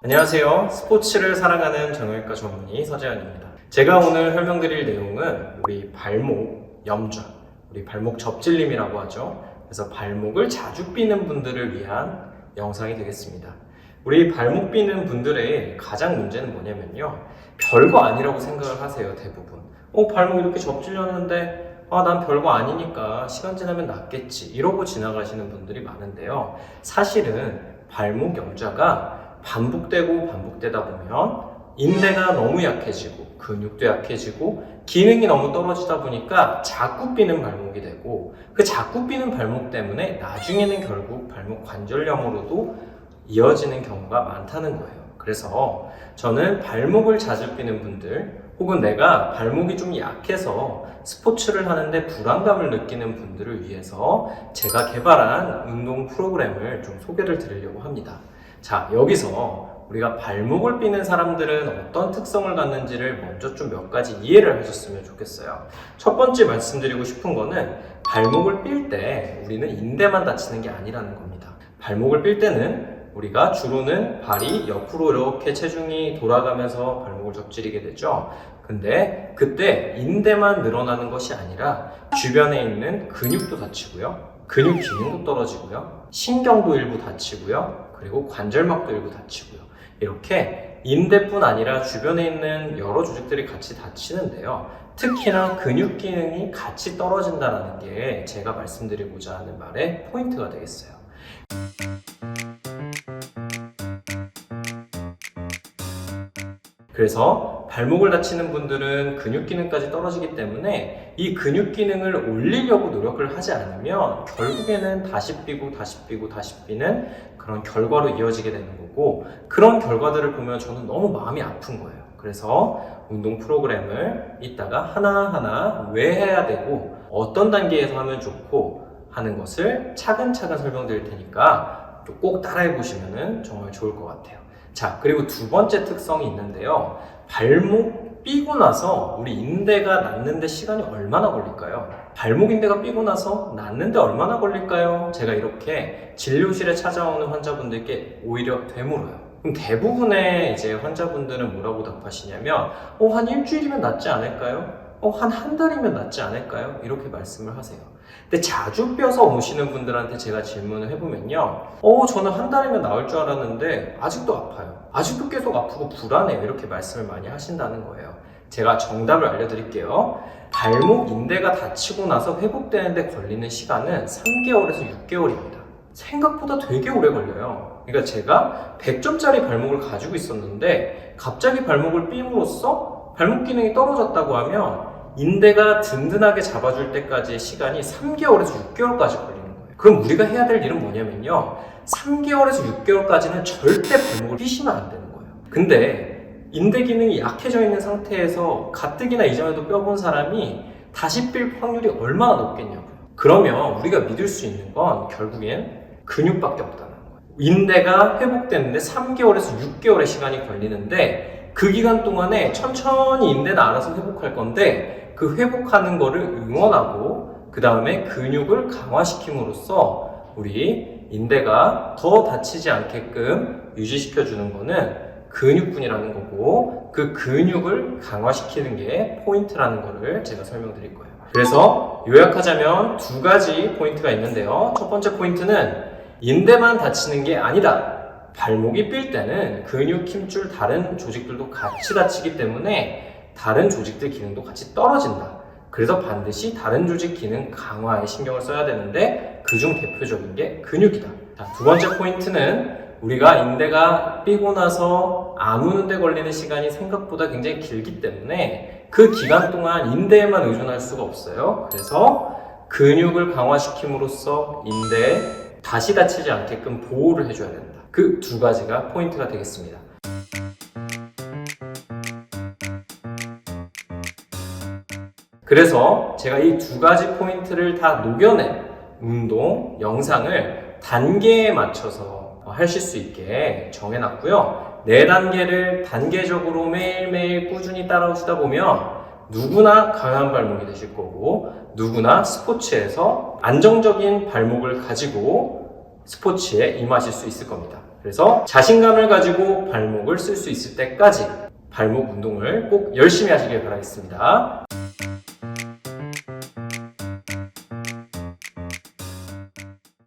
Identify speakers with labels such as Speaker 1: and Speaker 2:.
Speaker 1: 안녕하세요. 스포츠를 사랑하는 정형외과 전문의 서재현입니다. 제가 오늘 설명드릴 내용은 우리 발목 염좌, 우리 발목 접질림이라고 하죠. 그래서 발목을 자주 삐는 분들을 위한 영상이 되겠습니다. 우리 발목 삐는 분들의 가장 문제는 뭐냐면요. 별거 아니라고 생각을 하세요, 대부분. 발목 이렇게 접질렸는데 난 별거 아니니까 시간 지나면 낫겠지 이러고 지나가시는 분들이 많은데요. 사실은 발목 염좌가 반복되고 반복되다 보면 인대가 너무 약해지고 근육도 약해지고 기능이 너무 떨어지다 보니까 자꾸 삐는 발목이 되고 그 자꾸 삐는 발목 때문에 나중에는 결국 발목 관절염으로도 이어지는 경우가 많다는 거예요. 그래서 저는 발목을 자주 삐는 분들 혹은 내가 발목이 좀 약해서 스포츠를 하는데 불안감을 느끼는 분들을 위해서 제가 개발한 운동 프로그램을 좀 소개를 드리려고 합니다. 자, 여기서 우리가 발목을 삐는 사람들은 어떤 특성을 갖는지를 먼저 좀 몇 가지 이해를 하셨으면 좋겠어요. 첫 번째 말씀드리고 싶은 거는 발목을 삘 때 우리는 인대만 다치는 게 아니라는 겁니다. 발목을 삘 때는 우리가 주로는 발이 옆으로 이렇게 체중이 돌아가면서 발목을 접지르게 되죠. 근데 그때 인대만 늘어나는 것이 아니라 주변에 있는 근육도 다치고요. 근육 기능도 떨어지고요. 신경도 일부 다치고요. 그리고 관절막도 일부 다치고요. 이렇게 인대뿐 아니라 주변에 있는 여러 조직들이 같이 다치는데요. 특히나 근육 기능이 같이 떨어진다는 게 제가 말씀드리고자 하는 말의 포인트가 되겠어요. 그래서 발목을 다치는 분들은 근육 기능까지 떨어지기 때문에 이 근육 기능을 올리려고 노력을 하지 않으면 결국에는 다시 삐고 다시 삐고 다시 삐는 그런 결과로 이어지게 되는 거고, 그런 결과들을 보면 저는 너무 마음이 아픈 거예요. 그래서 운동 프로그램을 이따가 하나하나 왜 해야 되고 어떤 단계에서 하면 좋고 하는 것을 차근차근 설명드릴 테니까 꼭 따라해 보시면 정말 좋을 것 같아요. 자, 그리고 두 번째 특성이 있는데요. 발목 삐고 나서 우리 인대가 낫는데 시간이 얼마나 걸릴까요? 발목 인대가 삐고 나서 낫는데 얼마나 걸릴까요? 제가 이렇게 진료실에 찾아오는 환자분들께 오히려 되물어요. 그럼 대부분의 이제 환자분들은 뭐라고 답하시냐면 한 일주일이면 낫지 않을까요? 한 달이면 낫지 않을까요? 이렇게 말씀을 하세요. 근데 자주 뼈서 오시는 분들한테 제가 질문을 해보면요. 저는 한 달이면 나을 줄 알았는데 아직도 아파요. 아직도 계속 아프고 불안해요. 이렇게 말씀을 많이 하신다는 거예요. 제가 정답을 알려드릴게요. 발목 인대가 다치고 나서 회복되는데 걸리는 시간은 3개월에서 6개월입니다. 생각보다 되게 오래 걸려요. 그러니까 제가 100점짜리 발목을 가지고 있었는데 갑자기 발목을 삘으로써 발목 기능이 떨어졌다고 하면 인대가 든든하게 잡아줄 때까지의 시간이 3개월에서 6개월까지 걸리는 거예요. 그럼 우리가 해야 될 일은 뭐냐면요. 3개월에서 6개월까지는 절대 발목을 삐시면 안 되는 거예요. 근데 인대 기능이 약해져 있는 상태에서 가뜩이나 이전에도 뼈본 사람이 다시 삘 확률이 얼마나 높겠냐고요. 그러면 우리가 믿을 수 있는 건 결국엔 근육밖에 없다는 거예요. 인대가 회복되는데 3개월에서 6개월의 시간이 걸리는데 그 기간 동안에 천천히 인대는 알아서 회복할 건데 그 회복하는 거를 응원하고 그 다음에 근육을 강화시킴으로써 우리 인대가 더 다치지 않게끔 유지시켜주는 거는 근육분이라는 거고, 그 근육을 강화시키는 게 포인트라는 거를 제가 설명드릴 거예요. 그래서 요약하자면 두 가지 포인트가 있는데요. 첫 번째 포인트는 인대만 다치는 게 아니다. 발목이 삘 때는 근육, 힘줄, 다른 조직들도 같이 다치기 때문에 다른 조직들 기능도 같이 떨어진다. 그래서 반드시 다른 조직 기능 강화에 신경을 써야 되는데 그중 대표적인 게 근육이다. 자, 두 번째 포인트는 우리가 인대가 삐고 나서 안 오는데 걸리는 시간이 생각보다 굉장히 길기 때문에 그 기간 동안 인대에만 의존할 수가 없어요. 그래서 근육을 강화시킴으로써 인대에 다시 다치지 않게끔 보호를 해줘야 된다. 그 두 가지가 포인트가 되겠습니다. 그래서 제가 이 두 가지 포인트를 다 녹여낸 운동 영상을 단계에 맞춰서 하실 수 있게 정해놨고요. 4단계를 단계적으로 매일매일 꾸준히 따라오시다 보면 누구나 강한 발목이 되실 거고, 누구나 스포츠에서 안정적인 발목을 가지고 스포츠에 임하실 수 있을 겁니다. 그래서 자신감을 가지고 발목을 쓸 수 있을 때까지 발목 운동을 꼭 열심히 하시길 바라겠습니다.